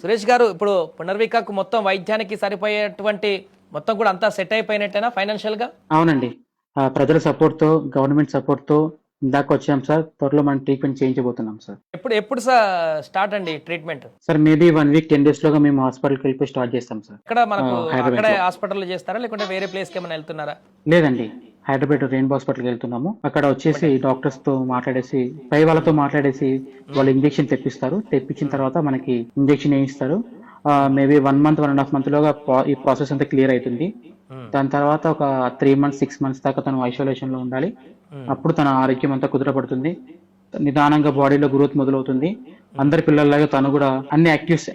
సురేష్ గారు, ఇప్పుడు పునర్వికకు మొత్తం వైద్యానికి సరిపోయేటువంటి మొత్తం కూడా అంతా సెట్ అయిపోయినట్టేనా ఫైనాన్షియల్ గా? అవునండి. ప్రజల సపోర్ట్‌తో, గవర్నమెంట్ సపోర్ట్‌తో ఇందాక వచ్చాం సార్. త్వరలో మనం ట్రీట్మెంట్ చేయించబోతున్నాం సార్. ఎప్పుడు ఎప్పుడు స్టార్ట్ అండి ట్రీట్మెంట్? సార్ మేబీ 1 వీక్ 10 డేస్‌లోగా మేము హాస్పిటల్‌కి వెళ్ళిపోయి స్టార్ట్ చేస్తాం సార్. ఇక్కడ మనకు అక్కడే హైదరాబాద్‌లో. హాస్పిటల్లో చేస్తారా లేకుంటే వేరే ప్లేస్కి ఏమైనా వెళ్తున్నారా? లేదండి. హైదరాబాద్ రెయిన్బో హాస్పిటల్‌కి వెళ్తున్నాము. అక్కడ వచ్చేసి డాక్టర్స్‌తో మాట్లాడేసి, పై వాళ్ళతో మాట్లాడేసి వాళ్ళు ఇంజెక్షన్ తెప్పిస్తారు. తెప్పించిన తర్వాత మనకి ఇంజెక్షన్ వేయిస్తారు. మేబీ 1 మంత్, 1.5 మంత్‌లోగా ఈ ప్రాసెస్ అంతా క్లియర్ అవుతుంది. దాని తర్వాత ఒక 3 మంత్స్, 6 మంత్స్ దాకా తను ఐసోలేషన్‌లో ఉండాలి. అప్పుడు తన ఆరోగ్యం అంతా కుదుటపడుతుంది. నిదానంగా బాడీలో గ్రోత్ మొదలవుతుంది. అందరి పిల్లల్లాగా తను కూడా అన్ని యాక్టివ్స్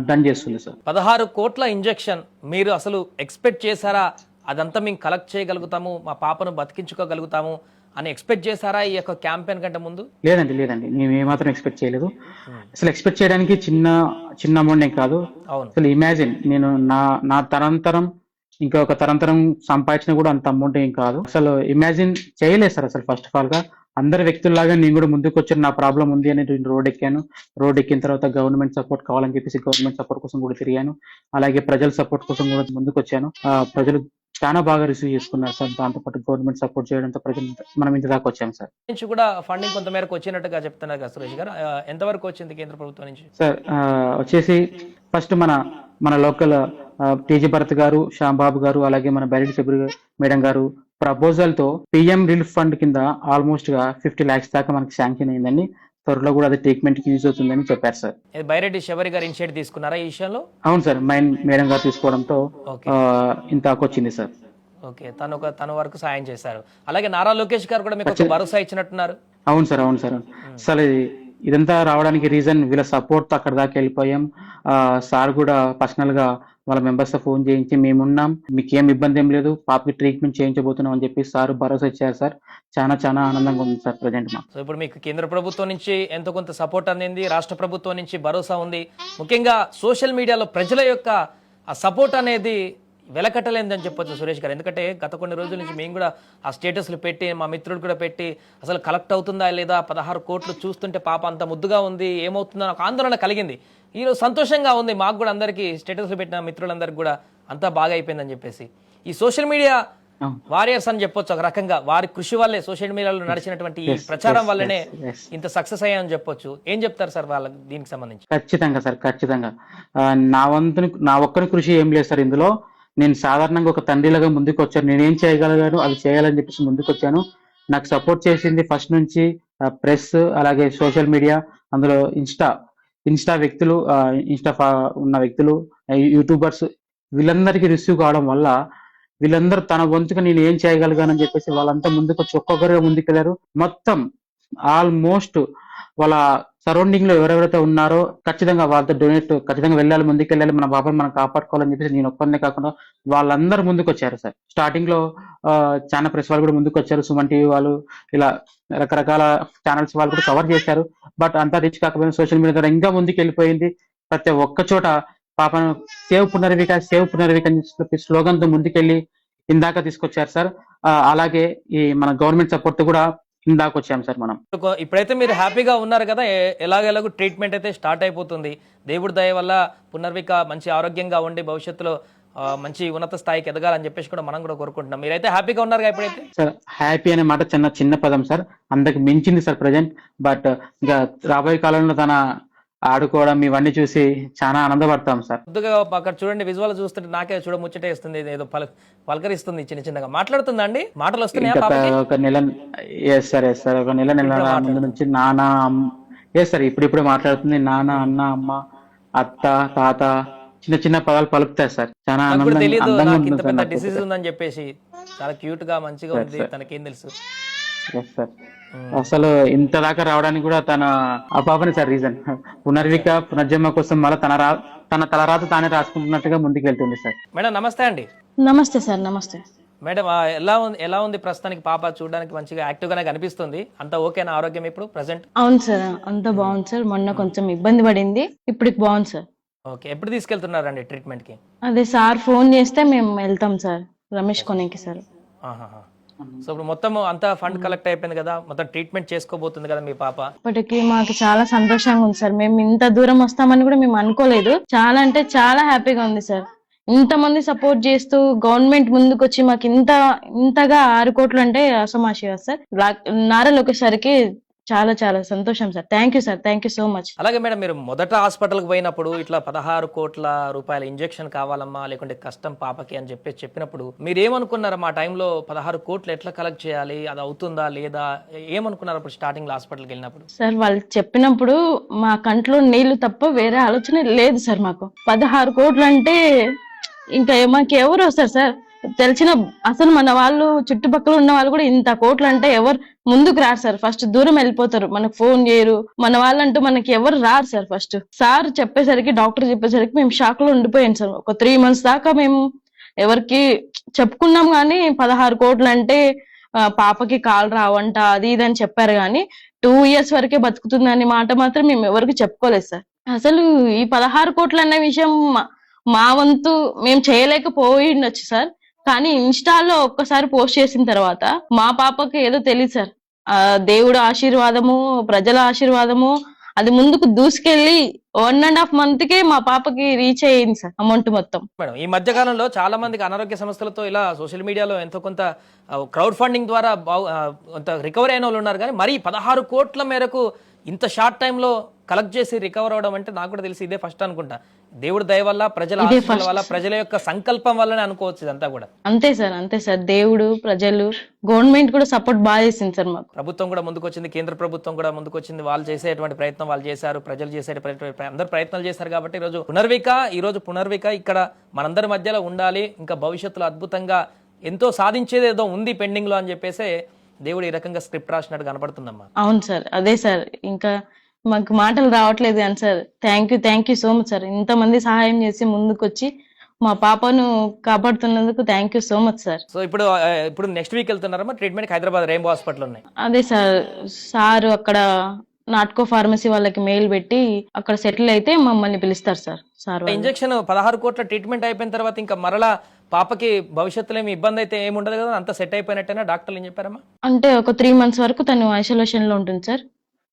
డన్ చేస్తుంది సార్. 16 కోట్ల ఇంజెక్షన్ మీరు అసలు ఎక్స్పెక్ట్ చేశారా? అదంతా మేము కలెక్ట్ చేయగలుగుతాము, మా పాపను బతికించుకోగలుగుతాము అని ఎక్స్పెక్ట్ చేశారా ఈ యొక్క క్యాంపెయిన్ కంటే ముందు? లేదండి. మేము ఏమాత్రం ఎక్స్పెక్ట్ చేయలేదు. అసలు ఎక్స్పెక్ట్ చేయడానికి చిన్న అమౌంట్ ఏం కాదు. అవును. అసలు ఇమాజిన్ నేను నా తరంతరం ఇంకా ఒక తరంతరం సంపాదించిన కూడా అంత అమౌంట్ ఏం కాదు. అసలు ఇమాజిన్ చేయలేదు సార్. అసలు ఫస్ట్ ఆఫ్ ఆల్ గా అందరి వ్యక్తుల్లాగా నేను కూడా ముందుకు వచ్చి నా ప్రాబ్లం ఉంది అని రోడ్ ఎక్కాను. రోడ్ ఎక్కిన తర్వాత గవర్నమెంట్ సపోర్ట్ కావాలని చెప్పేసి గవర్నమెంట్ సపోర్ట్ కోసం కూడా తిరిగాను. అలాగే ప్రజల సపోర్ట్ కోసం కూడా ముందుకు వచ్చాను. ప్రజలు చాలా బాగా రిసీవ్ చేసుకున్నారు సార్. దాంతో పాటు గవర్నమెంట్ సపోర్ట్ చేయడంతో ప్రజలు మనం ఇంత దాకా వచ్చాము సార్. నుంచి కూడా ఫండింగ్ కొంత మేరకు వచ్చినట్టుగా చెప్తున్నారు కదా సురేష్ గారు, ఎంతవరకు వచ్చింది కేంద్ర ప్రభుత్వం నుంచి? సార్ వచ్చేసి ఫస్ట్ మన లోకల్ టీజీ భరత్ గారు, శ్యాంబాబు గారు, అలాగే మన బైరెడ్డి శబరి మేడం గారు ప్రపోజల్ తో పిఎం రిలీఫ్ ఫండ్ కింద ఆల్మోస్ట్ గా 50 lakhs దాకా మనకి శాంక్షన్ అయిందండి. త్వరలో కూడా అది ట్రీట్మెంట్ కి యూజ్ అవుతుందని చెప్పారు సార్. బైరెడ్డి శబరి గారు ఇనిషియేటివ్ తీసుకున్నారా ఈ విషయంలో? అవును సార్, మేడం గారు తీసుకోవడంతో ఇంత వచ్చింది సార్. ఓకే, తన వరకు సాయం చేశారు. అలాగే నారా లోకేష్ గారు కూడా మీకు ఒక భరోసా ఇచ్చినట్టున్నారు. అవును సార్. అసలు ఇదంతా రావడానికి రీజన్ వీళ్ళ సపోర్ట్ తో అక్కడ దాకా వెళ్ళిపోయాం. సార్ కూడా పర్సనల్ గా వాళ్ళ మెంబర్స్ తో ఫోన్ చేయించి మేమున్నాం, మీకు ఏం ఇబ్బంది ఏం లేదు, పాపకి ట్రీట్మెంట్ చేయించబోతున్నాం అని చెప్పి సార్ భరోసా ఇచ్చారు సార్. చాలా ఆనందంగా ఉంది సార్ ప్రజెంట్ మా. సో ఇప్పుడు మీకు కేంద్ర ప్రభుత్వం నుంచి ఎంతో కొంత సపోర్ట్ అందింది, రాష్ట్ర ప్రభుత్వం నుంచి భరోసా ఉంది. ముఖ్యంగా సోషల్ మీడియాలో ప్రజల యొక్క ఆ సపోర్ట్ అనేది వెలకట్టలేదని చెప్పొచ్చు సురేష్ గారు. ఎందుకంటే గత కొన్ని రోజుల నుంచి మేము కూడా ఆ స్టేటస్లు పెట్టి, మా మిత్రుడు కూడా పెట్టి, అసలు కలెక్ట్ అవుతుందా లేదా, 16 కోట్లు చూస్తుంటే పాప అంత ముద్దుగా ఉంది, ఏమవుతుందో ఒక ఆందోళన కలిగింది. ఈరోజు సంతోషంగా ఉంది మాకు కూడా, అందరికీ స్టేటస్లు పెట్టిన మిత్రులందరికీ కూడా అంతా బాగా అయిపోయిందని చెప్పేసి. ఈ సోషల్ మీడియా వారియర్స్ అని చెప్పొచ్చు ఒక రకంగా, వారి కృషి వల్లే, సోషల్ మీడియాలో నడిచినటువంటి ఈ ప్రచారం వల్లనే ఇంత సక్సెస్ అయ్యాయని చెప్పొచ్చు. ఏం చెప్తారు సార్ వాళ్ళ దీనికి సంబంధించి? ఖచ్చితంగా నా ఒక్కరి కృషి ఏం లేదు సార్ ఇందులో. నేను సాధారణంగా ఒక తండ్రిలాగా ముందుకు వచ్చాను. నేనేం చేయగలిగాను అది చేయాలని చెప్పేసి ముందుకు వచ్చాను. నాకు సపోర్ట్ చేసింది ఫస్ట్ నుంచి ప్రెస్, అలాగే సోషల్ మీడియా, అందులో ఇన్స్టా వ్యక్తులు, ఉన్న వ్యక్తులు, యూట్యూబర్స్, వీళ్ళందరికీ రిసీవ్ కావడం వల్ల వీళ్ళందరూ తన వంతుగా నేను ఏం చేయగలిగానని చెప్పేసి వాళ్ళంతా ముందుకు వచ్చి ఒక్కొక్కరుగా ముందుకెళ్లారు. మొత్తం ఆల్మోస్ట్ వాళ్ళ సరౌండింగ్ లో ఎవరెవరైతే ఉన్నారో ఖచ్చితంగా వాళ్ళతో డొనేట్ ఖచ్చితంగా వెళ్ళాలి, ముందుకెళ్ళాలి, మన బాబాని మనం కాపాడుకోవాలని చెప్పేసి నేను ఒక్కరినే కాకుండా వాళ్ళందరూ ముందుకు వచ్చారు సార్. స్టార్టింగ్ లో చాలా ప్రెస్ వాళ్ళు కూడా ముందుకు వచ్చారు, సుమన్ టీవీ వాళ్ళు, ఇలా రకరకాల ఛానల్స్ వాళ్ళు కూడా కవర్ చేశారు. బట్ అంతా రీచ్ కాకపోయినా సోషల్ మీడియా ద్వారా ఇంకా ముందుకు వెళ్ళిపోయింది. ప్రతి ఒక్క చోట పాపను సేవ్ పునర్విక అని చెప్పి స్లోగన్ తో ముందుకెళ్ళి ఇందాక తీసుకొచ్చారు సార్. అలాగే ఈ మన గవర్నమెంట్ సపోర్ట్ కూడా ఇందాక వచ్చాం సార్ మనం. ఇప్పుడైతే మీరు హ్యాపీగా ఉన్నారు కదా, ఎలాగెలాగో ట్రీట్మెంట్ అయితే స్టార్ట్ అయిపోతుంది. దేవుడి దయ వల్ల పునర్విక మంచి ఆరోగ్యంగా ఉండి భవిష్యత్తులో మంచి ఉన్నత స్థాయికి ఎదగాలని చెప్పేసి కూడా మనం కూడా కోరుకుంటున్నాం. మీరైతే హ్యాపీగా ఉన్నారు ఇప్పుడైతే? సార్ హ్యాపీ అనే మాట చిన్న పదం సార్, అందరికి మించింది సార్ ప్రజెంట్. బట్ ఇంకా రాబోయే కాలంలో తన ఆడుకోవడం ఇవన్నీ చూసి చాలా ఆనందపడతాం సార్. కొద్దిగా అక్కడ చూడండి, విజువల్ చూస్తుంటే నాకే చూడ ముచ్చటేస్తుంది, ఏదో పలకరిస్తుంది, చిన్నగా మాట్లాడుతుందండి, మాటలు వస్తున్నాయి. ఒక నెల సార్ ఒక నెల ముందు నుంచి నాన్న సార్ ఇప్పుడిప్పుడే మాట్లాడుతుంది. నాన్న, అన్న, అమ్మ, అత్త, తాత, చిన్న పదాలు పలుకుతాయి సార్. చాలా తెలియదు నాకు ఇంత పెద్ద డిసీజ్ ఉందని చెప్పేసి. చాలా క్యూట్ గా మంచిగా ఉంది, తనకేం తెలుసు సార్. అసలు ఇంత దాకా రావడానికి కూడా తన అపాపని సార్ రీజన్. పునర్విక పునర్జన్మ కోసం మళ్ళీ తన తలరాత తానే రాసుకుంటున్నట్టుగా ముందుకు వెళ్తుంది సార్. మేడం నమస్తే అండి. నమస్తే సార్. నమస్తే మేడం, ఎలా ఉంది ప్రస్తుతానికి? పాప చూడడానికి మంచిగా యాక్టివ్ గానే కనిపిస్తుంది. అంత ఓకేనా ఆరోగ్యం ఇప్పుడు ప్రెసెంట్? అవును సార్, అంత బాగుంది సార్. మొన్న కొంచెం ఇబ్బంది పడింది, ఇప్పటికి బాగుంది సార్. ఓకే, ఎప్పుడు తీసుకెళ్తున్నారండి ట్రీట్మెంట్ కి? అదే సార్ ఫోన్ చేస్తే మేము వెళ్తాం సార్, రమేష్ కొనేకి సార్. సో ఇప్పుడు మొత్తం అంతా ఫండ్ కలెక్ట్ అయిపోయింది కదా, మొత్తం ట్రీట్మెంట్ చేసుకోబోతుంది కదా మీ పాప. ఇప్పటికి మాకు చాలా సంతోషంగా ఉంది సార్. మేము ఇంత దూరం వస్తామని కూడా మేము అనుకోలేదు. చాలా అంటే చాలా హ్యాపీగా ఉంది సార్. ఇంతమంది సపోర్ట్ చేస్తూ గవర్నమెంట్ ముందుకు వచ్చి మాకు ఇంతగా 6 కోట్లు అంటే అసమాషిగా సార్. నారా లోకేష్ సార్కి చాలా చాలా సంతోషం sir. Thank you sir, thank you so much. అలాగే మేడం, మీరు మొదట హాస్పిటల్కి పోయినప్పుడు ఇట్లా 16 కోట్ల రూపాయల ఇంజెక్షన్ కావాలమ్మా, లేకుంటే కష్టం పాపకి అని చెప్పినప్పుడు మీరు ఏమనుకున్నారా? మా టైంలో 16 కోట్లు ఎట్లా కలెక్ట్ చేయాలి, అది అవుతుందా లేదా, ఏమనుకున్నారు అప్పుడు స్టార్టింగ్ హాస్పిటల్కి వెళ్ళినప్పుడు? సార్ వాళ్ళు చెప్పినప్పుడు మా కంట్లో నీళ్లు తప్ప వేరే ఆలోచన లేదు సార్. మాకు 16 కోట్లు అంటే ఇంకా మాకు ఎవరు వస్తారు సార్? తెలిసిన అసలు మన వాళ్ళు చుట్టుపక్కల ఉన్న వాళ్ళు కూడా ఇంత కోట్లు అంటే ఎవరు ముందుకు రారు సార్. ఫస్ట్ దూరం వెళ్ళిపోతారు, మనకు ఫోన్ చేయరు. మన వాళ్ళంటూ మనకి ఎవరు రారు సార్. ఫస్ట్ సార్ చెప్పేసరికి, డాక్టర్ చెప్పేసరికి మేము షాక్ లో ఉండిపోయాం సార్. ఒక 3 months దాకా మేము ఎవరికి చెప్పుకున్నాం కానీ 16 కోట్లు అంటే పాపకి కాలు రావంట అది ఇది అని చెప్పారు కానీ 2 years వరకే బతుకుతుందని మాట మాత్రం మేము ఎవరికి చెప్పుకోలేదు సార్. అసలు ఈ 16 కోట్లు అన్న విషయం మా వంతు మేము చేయలేకపోయి ఉండొచ్చు సార్. కానీ ఇన్స్టాలో ఒక్కసారి పోస్ట్ చేసిన తర్వాత మా పాపకి ఏదో తెలియదు సార్. దేవుడు ఆశీర్వాదము, ప్రజల ఆశీర్వాదము, అది ముందుకు దూసుకెళ్లి 1.5 month కే మా పాపకి రీచ్ అయ్యింది సార్ అమౌంట్ మొత్తం. మేడం, ఈ మధ్య కాలంలో చాలా మందికి అనారోగ్య సమస్యలతో ఇలా సోషల్ మీడియాలో ఎంతో కొంత క్రౌడ్ ఫండింగ్ ద్వారా కొంత రికవరీ అయిన వాళ్ళు ఉన్నారు, కానీ మరి 16 కోట్ల మేరకు ఇంత షార్ట్ టైంలో కలెక్ట్ చేసి రికవర్ అవడం అంటే నాకు కూడా తెలిసి ఇదే ఫస్ట్ అనుకుంటా. దేవుడి దయ వల్ల, ప్రజల ఆశీస్సుల వల్ల, ప్రజల యొక్క సంకల్పం వల్లనే అనుకోవచ్చు ఇదంతా కూడా. అంతే సార్, అంతే సార్. దేవుడు, ప్రజలు, గవర్నమెంట్ కూడా సపోర్ట్ బాగా చేసింది సార్ మాకు. ప్రభుత్వం కూడా ముందుకొచ్చింది, కేంద్ర ప్రభుత్వం కూడా ముందుకొచ్చింది. వాళ్ళు చేసేటువంటి ప్రయత్నం వాళ్ళు చేశారు, ప్రజలు చేసేటువంటి అందరు ప్రయత్నాలు చేశారు. కాబట్టి ఈ రోజు పునర్విక ఇక్కడ మనందరి మధ్యలో ఉండాలి, ఇంకా భవిష్యత్తులో అద్భుతంగా ఎంతో సాధించేది ఏదో ఉంది పెండింగ్ లో అని చెప్పేసి దేవుడు ఈ రకంగా స్క్రిప్ట్ రాసినట్టు కనపడుతుందమ్మా. అవును సార్, అదే సార్. ఇంకా మాకు మాటలు రావట్లేదు అని sir. Thank you so much sir. ఇంతమంది సహాయం చేసి ముందుకొచ్చి మా పాపను కాపాడుతున్నందుకు thank you so much sir. So ఇప్పుడు నెక్స్ట్ వీక్ వెళ్తున్నారమ్మా ట్రీట్మెంట్? హైదరాబాద్ రెయిన్బో హాస్పిటల్ ఉన్నాయి. అదే సార్ అక్కడ నాట్కో ఫార్మసీ వాళ్ళకి మెయిల్ పెట్టి అక్కడ సెటిల్ అయితే మమ్మల్ని పిలుస్తారు సార్. ఇంజెక్షన్ 16 కోట్ల ట్రీట్మెంట్ అయిపోయిన తర్వాత ఇంకా మరలా పాపకి భవిష్యత్తులో ఏమి ఇబ్బంది అయితే ఏమి ఉండదు కదా, అంత సెట్ అయిపోయినట్టేనా? డాక్టర్లు ఏం చెప్పారమ్మా? అంటే ఒక 3 months వరకు తను ఐసోలేషన్ లో ఉంటుంది సార్.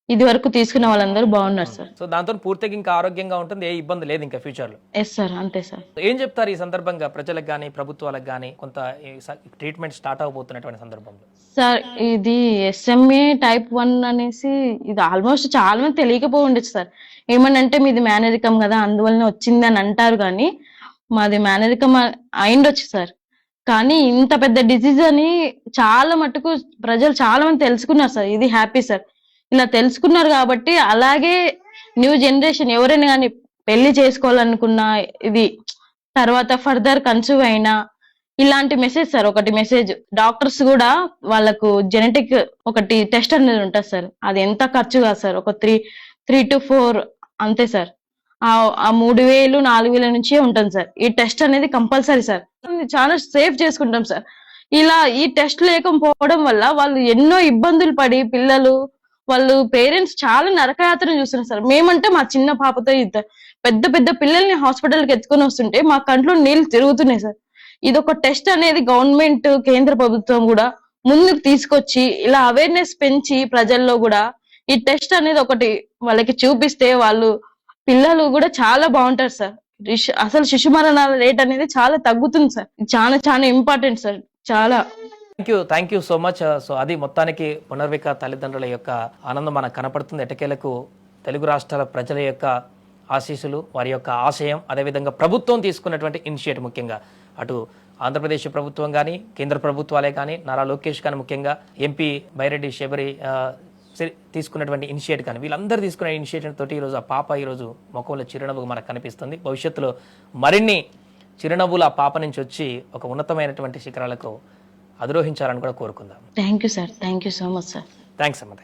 ఇది వరకు తీసుకున్న వాళ్ళందరూ బాగున్నారు సార్. సో దాంతో పూర్తిగా ఇంకా ఆరోగ్యంగా ఉంటుంది, ఏ ఇబ్బంది లేదు ఇంకా ఫ్యూచర్ లో. ఎస్ సార్, అంతే సార్. ఏం చెప్తారు ఈ సందర్భంగా ప్రజలకు కానీ ప్రభుత్వాలకు కానీ కొంత ట్రీట్మెంట్ స్టార్ట్ అవబోతున్నటువంటి సందర్భంలో? సార్ ఇది SMA type 1 అనేసి ఇది ఆల్మోస్ట్ చాలా మంది తెలియకపో ఉండొచ్చు సార్. ఏమనంటే మీది మేనరికం కదా అందువలన వచ్చింది అని అంటారు, కానీ మాది మేనరికం అయిండొచ్చు సార్. కానీ ఇంత పెద్ద డిసీజ్ అని చాలా మటుకు ప్రజలు చాలా మంది తెలుసుకున్నారు సార్. ఇది హ్యాపీ సార్. ఇలా తెలుసుకున్నారు కాబట్టి అలాగే న్యూ జనరేషన్ ఎవరైనా కానీ పెళ్లి చేసుకోవాలనుకున్నా, ఇది తర్వాత ఫర్దర్ కన్సీవ్ అయినా ఇలాంటి మెసేజ్ సార్. ఒకటి మెసేజ్, డాక్టర్స్ కూడా వాళ్ళకు జెనెటిక్ ఒకటి టెస్ట్ అనేది ఉంటుంది సార్. అది ఎంత ఖర్చు కాదు సార్, ఒక 3 to 4 అంతే సార్. ఆ 3,000 4,000 నుంచే ఉంటుంది సార్. ఈ టెస్ట్ అనేది కంపల్సరీ సార్. చాలా సేఫ్ చేసుకుంటాం సార్. ఇలా ఈ టెస్ట్ లేకపోవడం వల్ల వాళ్ళు ఎన్నో ఇబ్బందులు పడి పిల్లలు వాళ్ళు పేరెంట్స్ చాలా నరకయాత్ర చూస్తున్నారు సార్. మేమంటే మా చిన్న పాపతో పెద్ద పెద్ద పిల్లల్ని హాస్పిటల్కి ఎత్తుకొని వస్తుంటే మా కంట్లో నీళ్లు తిరుగుతున్నాయి సార్. ఇదొక టెస్ట్ అనేది గవర్నమెంట్, కేంద్ర ప్రభుత్వం కూడా ముందుకు తీసుకొచ్చి ఇలా అవేర్నెస్ పెంచి ప్రజల్లో కూడా ఈ టెస్ట్ అనేది ఒకటి వాళ్ళకి చూపిస్తే వాళ్ళు పిల్లలు కూడా చాలా బాగుంటారు సార్. అసలు శిశు మరణాల రేట్ అనేది చాలా తగ్గుతుంది సార్. చాలా చాలా ఇంపార్టెంట్ సార్. చాలా thank you so much. So అది మొత్తానికి పునర్విక తల్లిదండ్రుల యొక్క ఆనందం మనకు కనపడుతుంది. ఎటకేలకు తెలుగు రాష్ట్రాల ప్రజల యొక్క ఆశీస్సులు, వారి యొక్క ఆశయం, అదేవిధంగా ప్రభుత్వం తీసుకున్నటువంటి ఇనిషియేటివ్, ముఖ్యంగా అటు ఆంధ్రప్రదేశ్ ప్రభుత్వం కానీ, కేంద్ర ప్రభుత్వాలే కానీ, నారా లోకేష్ కానీ, ముఖ్యంగా ఎంపీ బైరెడ్డి శబరి తీసుకున్నటువంటి ఇనిషియేటివ్ కానీ, వీళ్ళందరూ తీసుకున్న ఇనిషియేటివ్ తోటి ఈరోజు ఆ పాప ఈరోజు ముఖంలో చిరునవ్వు మనకు కనిపిస్తుంది. భవిష్యత్తులో మరిన్ని చిరునవ్వులు ఆ పాప నుంచి వచ్చి ఒక ఉన్నతమైనటువంటి శిఖరాలకు అధిరోహించాలని కూడా కోరుకుందాం. Thank you sir. Thank you so much sir. Thanks అమ్మ.